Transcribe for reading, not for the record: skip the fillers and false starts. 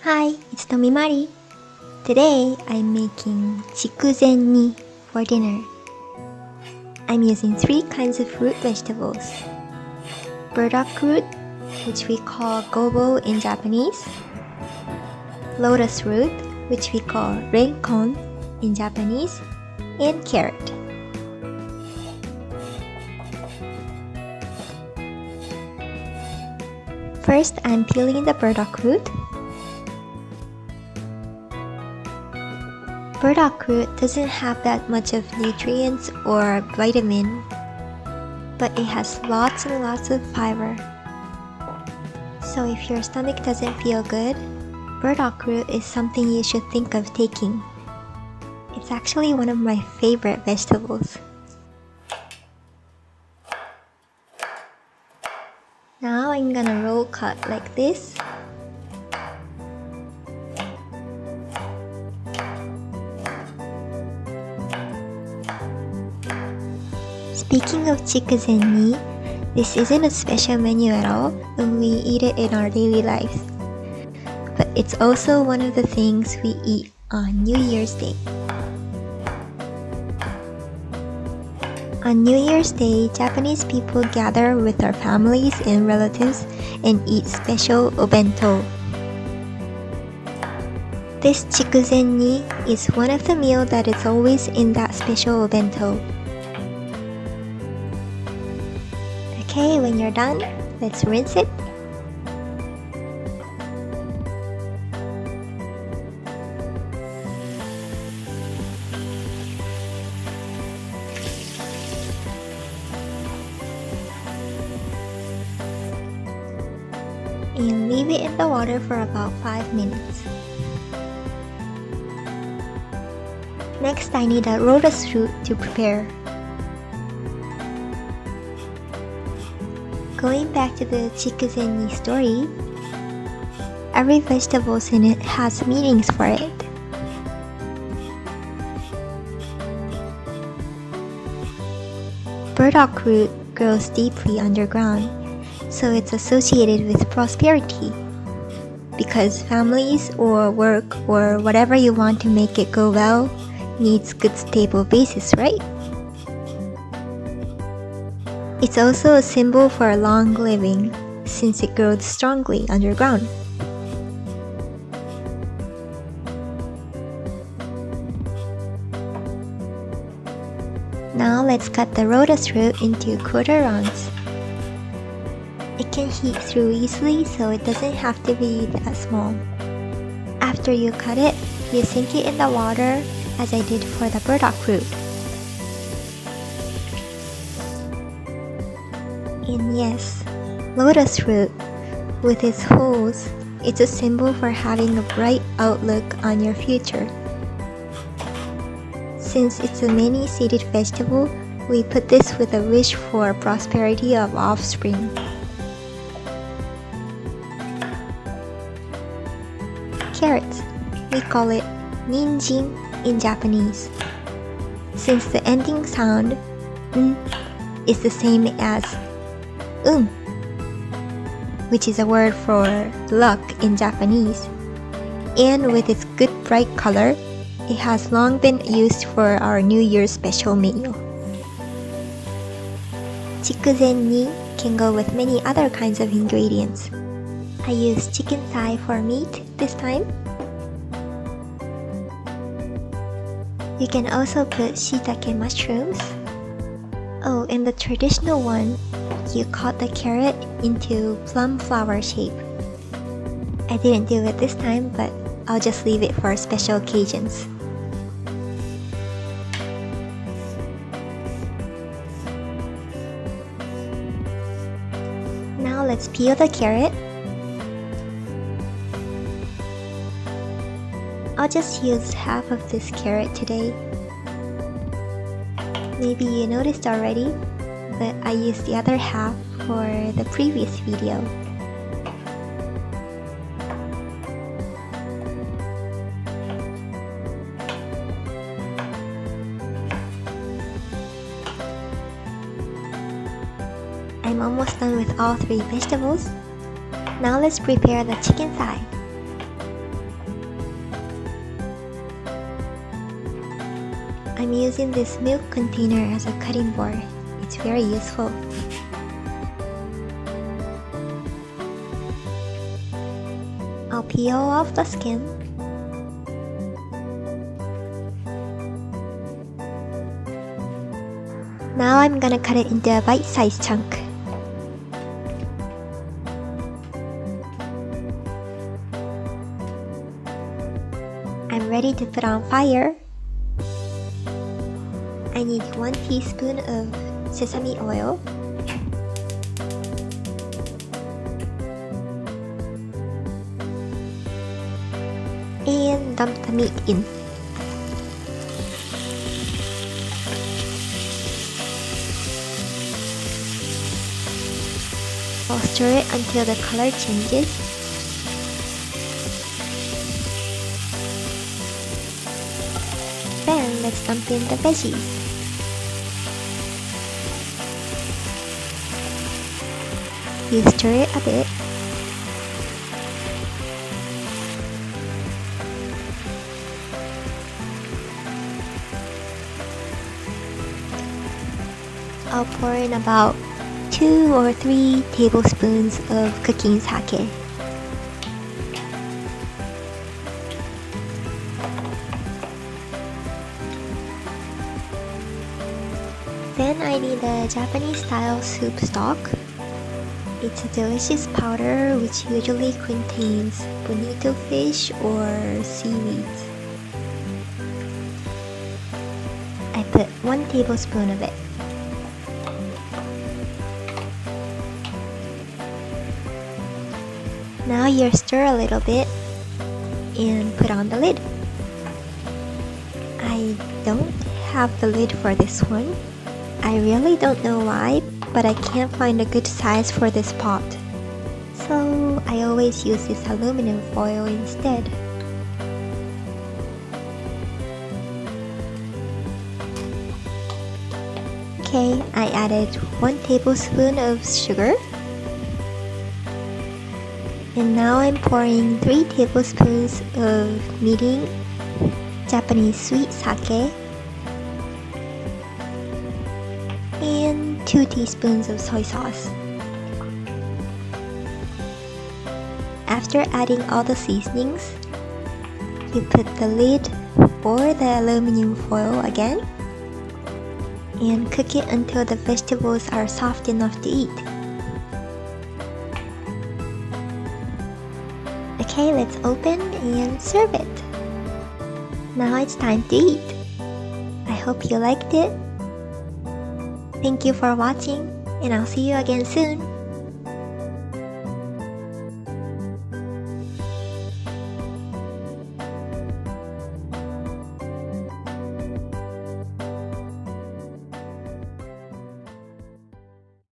Hi, it's Tomimari. Today I'm making Chikuzen-ni for dinner. I'm using 3 kinds of root vegetables. Burdock root, which we call gobo in Japanese. Lotus root, which we call renkon in Japanese. And carrot. First, I'm peeling the burdock root. Burdock root doesn't have that much of nutrients or vitamin, but it has lots and lots of fiber. So if your stomach doesn't feel good, burdock root is something you should think of taking. It's actually one of my favorite vegetables. Now I'm gonna roll cut like this. Speaking of Chikuzen-ni, this isn't a special menu at all, and we eat it in our daily lives. But it's also one of the things we eat on New Year's Day. On New Year's Day, Japanese people gather with their families and relatives and eat special obento. This Chikuzen-ni is one of the meals that is always in that special obento. Okay, when you're done, let's rinse it. And leave it in the water for about 5 minutes. Next, I need a lotus root to prepare. Going back to the Chikuzen-ni story, every vegetable in it has meanings for it. Burdock root grows deeply underground, so it's associated with prosperity. Because families or work or whatever you want to make it go well needs good stable basis, right? It's also a symbol for long living, since it grows strongly underground. Now let's cut the lotus root into quarter rounds. It can heat through easily, so it doesn't have to be that small. After you cut it, you sink it in the water as I did for the burdock root. And yes, lotus root, with its holes, it's a symbol for having a bright outlook on your future. Since it's a many-seeded vegetable, we put this with a wish for prosperity of offspring. Carrots, we call it ninjin in Japanese. Since the ending sound n is the same as which is a word for luck in Japanese, and with its good bright color, it has long been used for our New Year's special meal. Chikuzen-ni can go with many other kinds of ingredients. I used chicken thigh for meat this time. You can also put shiitake mushrooms. Oh, and the traditional one, you cut the carrot into plum flower shape. I didn't do it this time, but I'll just leave it for special occasions. Now let's peel the carrot. I'll just use half of this carrot today. Maybe you noticed already, but I used the other half for the previous video. I'm almost done with all 3 vegetables. Now let's prepare the chicken thigh. I'm using this milk container as a cutting board. It's very useful. I'll peel off the skin. Now I'm gonna cut it into a bite-sized chunk. I'm ready to put on fire. I need 1 teaspoon of sesame oil. And dump the meat in. I'll stir it until the color changes. Then let's dump in the veggies. You stir it a bit. I'll pour in about 2 or 3 tablespoons of cooking sake. Then I need a Japanese style soup stock. It's a delicious powder which usually contains bonito fish or seaweeds. I put 1 tablespoon of it. Now you stir a little bit and put on the lid. I don't have the lid for this one. I really don't know why, but I can't find a good size for this pot. So I always use this aluminum foil instead. Okay, I added 1 tablespoon of sugar. And now I'm pouring 3 tablespoons of medium Japanese sweet sake and 2 teaspoons of soy sauce. After adding all the seasonings, you put the lid or the aluminum foil again and cook it until the vegetables are soft enough to eat. Okay, let's open and serve it. Now it's time to eat. I hope you liked it. Thank you for watching, and I'll see you again soon.